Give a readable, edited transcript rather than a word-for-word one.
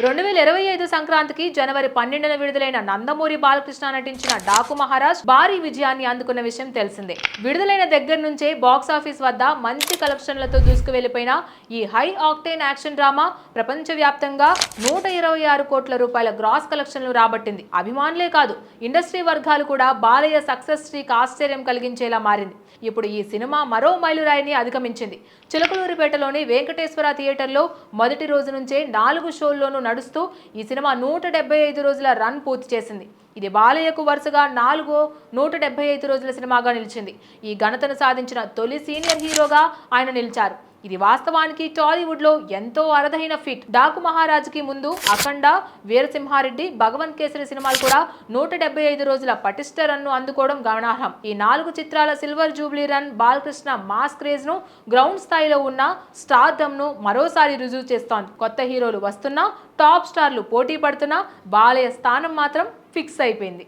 2025 సంక్రాంతికి జనవరి 12న విడుదలైన నందమూరి బాలకృష్ణ నటించిన డాకు మహారాజ్ భారీ విజయాన్ని అందుకున్న విషయం తెలిసిందే. విడుదలైన దగ్గర నుంచే బాక్సాఫీస్ వద్ద మంచి కలెక్షన్లతో దూసుకువెళ్లిపోయిన ఈ హై ఆక్టేన్ యాక్షన్ డ్రామా ప్రపంచవ్యాప్తంగా 126 కోట్ల రూపాయల గ్రాస్ కలెక్షన్లు రాబట్టింది. అభిమానులే కాదు, ఇండస్ట్రీ వర్గాలు కూడా బాలయ్య సక్సెస్ స్ట్రీక్ ఆశ్చర్యం కలిగించేలా మారింది. ఇప్పుడు ఈ సినిమా మరో మైలురాయిని అధిగమించింది. చిలకలూరిపేటలోని వెంకటేశ్వర థియేటర్లో మొదటి రోజు నుంచే 4 షోల్లోనూ నడుస్తూ ఈ సినిమా 175 రోజుల రన్ పూర్తి చేసింది. ఇది బాలయ్యకు వరుసగా 4వ 175 రోజుల సినిమాగా నిలిచింది. ఈ ఘనతను సాధించిన తొలి సీనియర్ హీరోగా ఆయన నిలిచారు. ఇది వాస్తవానికి టాలీవుడ్ లో ఎంతో అరుదైన ఫీట్. డాకు మహారాజుకి ముందు అఖండ, వీరసింహారెడ్డి, భగవంత్ కేసరి సినిమాలు కూడా 175 రోజుల పటిష్ట రన్ను అందుకోవడం గమనార్హం. ఈ 4 చిత్రాల silver Jubilee run Balakrishna mass craze ను, గ్రౌండ్ స్థాయిలో ఉన్న స్టార్డమ్ ను మరోసారి రుజువు చేస్తోంది. కొత్త హీరోలు వస్తున్నా, టాప్ స్టార్లు పోటీ పడుతున్నా బాలయ్య స్థానం మాత్రం ఫిక్స్ అయిపోయింది.